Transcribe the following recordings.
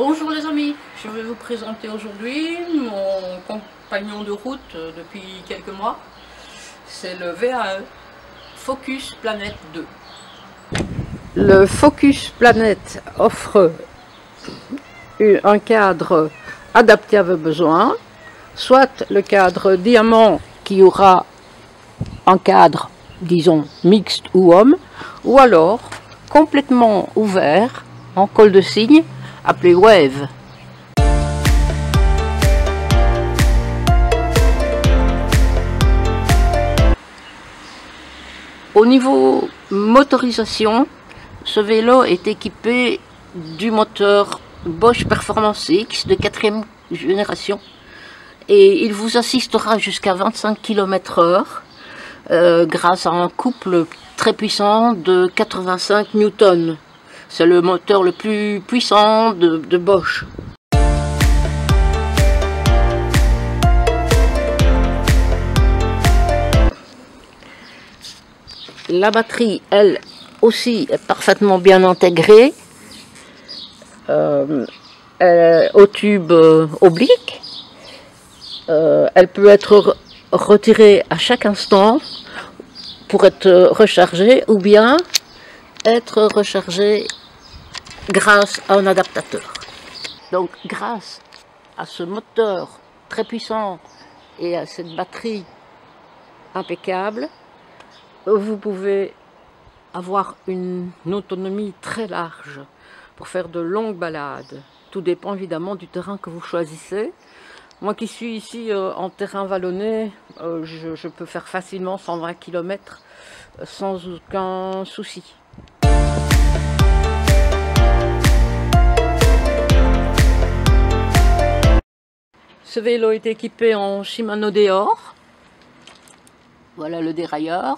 Bonjour les amis, je vais vous présenter aujourd'hui mon compagnon de route depuis quelques mois. C'est le VAE Focus Planet 2. Le Focus Planet offre un cadre adapté à vos besoins, soit le cadre diamant qui aura un cadre, disons, mixte ou homme, ou alors complètement ouvert en col de cygne appelé Wave. Au niveau motorisation, ce vélo est équipé du moteur Bosch Performance X de 4e génération et il vous assistera jusqu'à 25 km/h grâce à un couple très puissant de 85 Newton. C'est le moteur le plus puissant de Bosch. La batterie, elle aussi, est parfaitement bien intégrée au tube oblique. Elle peut être retirée à chaque instant pour être rechargée ou bien être rechargée grâce à un adaptateur. Donc grâce à ce moteur très puissant et à cette batterie impeccable, vous pouvez avoir une autonomie très large pour faire de longues balades. Tout dépend évidemment du terrain que vous choisissez. Moi qui suis ici en terrain vallonné, je peux faire facilement 120 km sans aucun souci. Ce vélo est équipé en Shimano Deore. Voilà le dérailleur.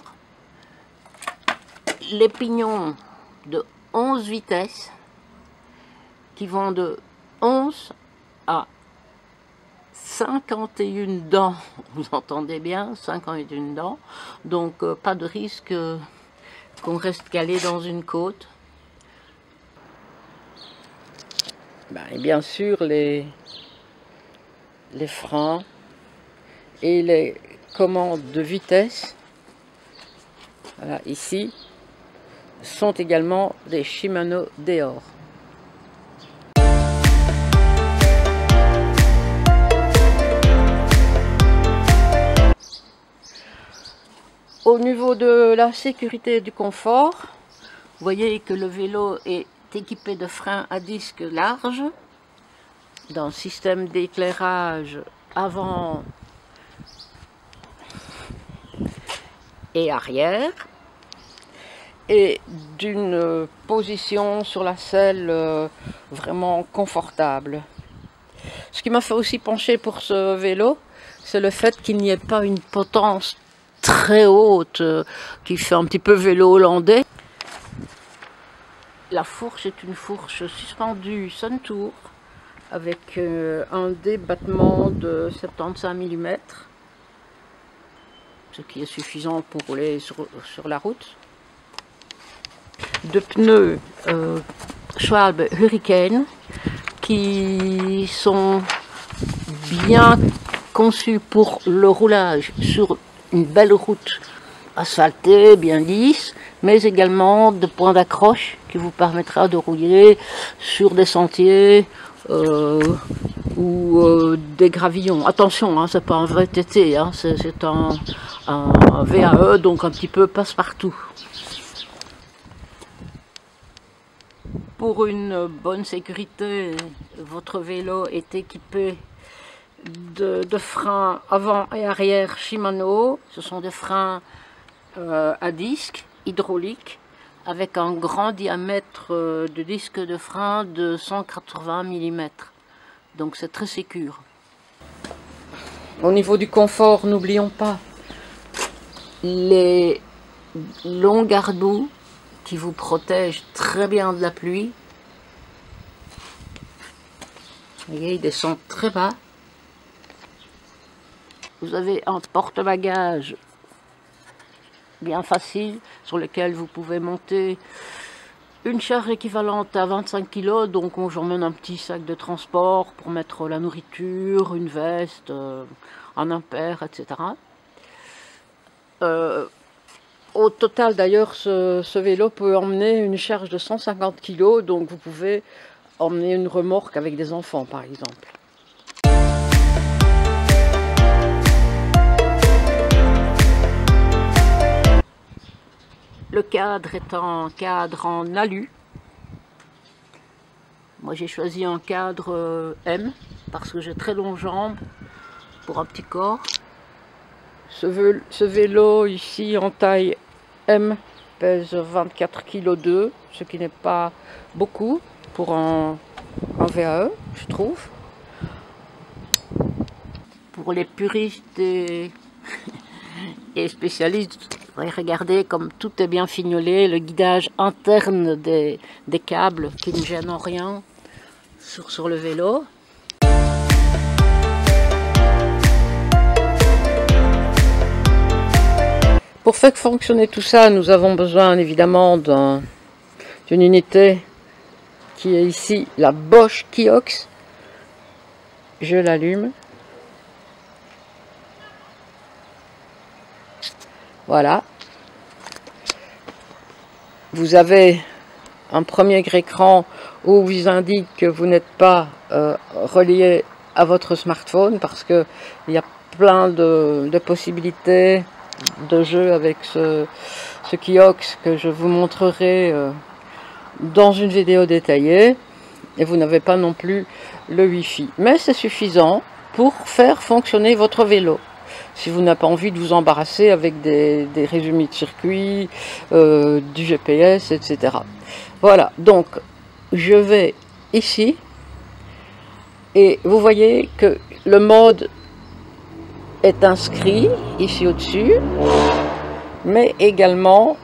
Les pignons de 11 vitesses qui vont de 11 à 51 dents. Vous entendez bien, 51 dents. Donc pas de risque qu'on reste calé dans une côte. Et bien sûr les freins et les commandes de vitesse, voilà, ici, sont également des Shimano Deore. Au niveau de la sécurité et du confort, vous voyez que le vélo est équipé de freins à disque large, d'un système d'éclairage avant et arrière, et d'une position sur la selle vraiment confortable. Ce qui m'a fait aussi pencher pour ce vélo, c'est le fait qu'il n'y ait pas une potence très haute qui fait un petit peu vélo hollandais. La fourche est une fourche suspendue Suntour avec un débattement de 75 mm, ce qui est suffisant pour rouler sur la route. De pneus Schwalbe Hurricane qui sont bien conçus pour le roulage sur une belle route asphaltée, bien lisse, mais également de points d'accroche qui vous permettra de rouler sur des sentiers ou des gravillons. Attention, hein, c'est pas un vrai TT, hein, c'est un VAE, donc un petit peu passe-partout. Pour une bonne sécurité, votre vélo est équipé de freins avant et arrière Shimano. Ce sont des freins à disque hydraulique avec un grand diamètre de disque de frein de 180 mm. Donc c'est très sécure. Au niveau du confort, n'oublions pas les longs garde-boue qui vous protègent très bien de la pluie. Vous voyez, ils descendent très bas. Vous avez un porte-bagages bien facile sur lequel vous pouvez monter une charge équivalente à 25 kg, donc j'emmène un petit sac de transport pour mettre la nourriture, une veste, un impair, etc. Au total d'ailleurs, ce vélo peut emmener une charge de 150 kg, donc vous pouvez emmener une remorque avec des enfants par exemple. Le cadre est un cadre en alu. Moi j'ai choisi un cadre M parce que j'ai très longues jambes pour un petit corps. Ce vélo ici en taille M pèse 24,2 kg, ce qui n'est pas beaucoup pour un VAE, je trouve. Pour les puristes et spécialistes, regardez comme tout est bien fignolé, le guidage interne des câbles qui ne gênent en rien sur le vélo. Pour faire fonctionner tout ça, nous avons besoin évidemment d'une unité qui est ici la Bosch Kiox. Je l'allume. Voilà. Vous avez un premier écran où vous indique que vous n'êtes pas relié à votre smartphone parce qu'il y a plein de possibilités de jeu avec ce Kiox que je vous montrerai dans une vidéo détaillée, et vous n'avez pas non plus le Wi-Fi, mais c'est suffisant pour faire fonctionner votre vélo si vous n'avez pas envie de vous embarrasser avec des résumés de circuit, du GPS, etc. Voilà, donc je vais ici et vous voyez que le mode est inscrit ici au-dessus, mais également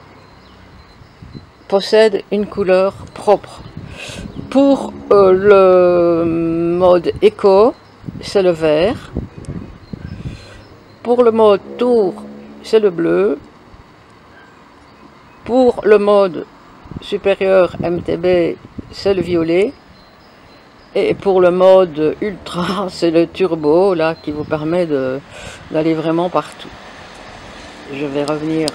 possède une couleur propre. Pour le mode éco, c'est le vert. Pour le mode tour, c'est le bleu. Pour le mode supérieur MTB, c'est le violet. Et pour le mode ultra, c'est le turbo, là, qui vous permet d'aller vraiment partout. Je vais revenir.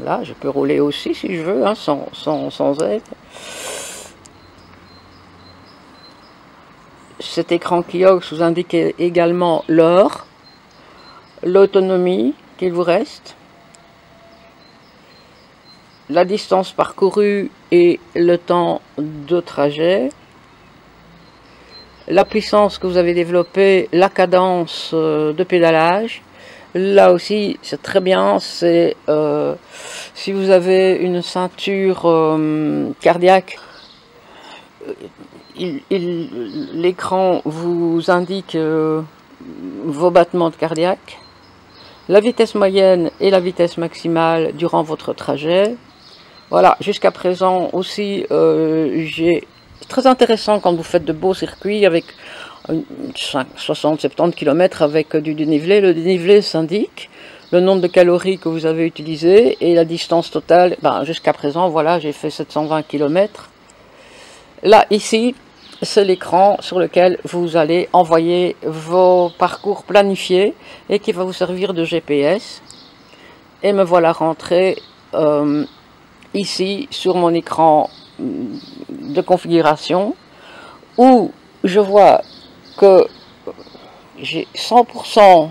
Là, je peux rouler aussi si je veux, hein, sans aide. Cet écran Kiox vous indique également l'heure, l'autonomie qu'il vous reste, la distance parcourue et le temps de trajet, la puissance que vous avez développée, la cadence de pédalage. Là aussi, c'est très bien, c'est si vous avez une ceinture cardiaque, l'écran vous indique vos battements cardiaques, la vitesse moyenne et la vitesse maximale durant votre trajet. Voilà, jusqu'à présent aussi, c'est très intéressant quand vous faites de beaux circuits avec 60-70 km avec du dénivelé. Le dénivelé s'indique, le nombre de calories que vous avez utilisé et la distance totale. Ben, jusqu'à présent, voilà, j'ai fait 720 km. Là, ici, c'est l'écran sur lequel vous allez envoyer vos parcours planifiés et qui va vous servir de GPS. Et me voilà rentré ici sur mon écran de configuration où je vois que j'ai 100%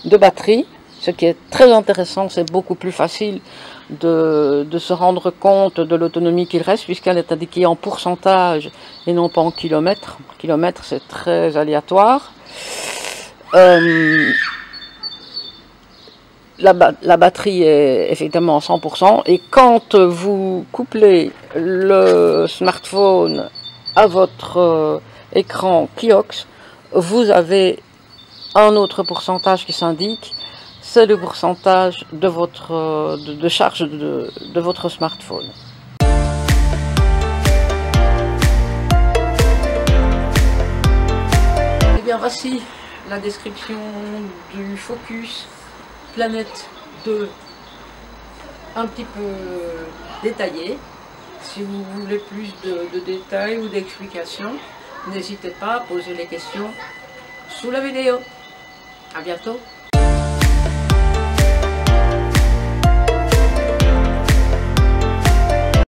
de batterie, ce qui est très intéressant. C'est beaucoup plus facile de se rendre compte de l'autonomie qu'il reste puisqu'elle est indiquée en pourcentage et non pas en kilomètres. Kilomètres, c'est très aléatoire. La batterie est effectivement à 100% et quand vous couplez le smartphone à votre écran Kiox, vous avez un autre pourcentage qui s'indique, c'est le pourcentage de votre de charge de votre smartphone. Et bien voici la description du Focus Planète 2 un petit peu détaillée. Si vous voulez plus de détails ou d'explications, n'hésitez pas à poser les questions sous la vidéo. À bientôt.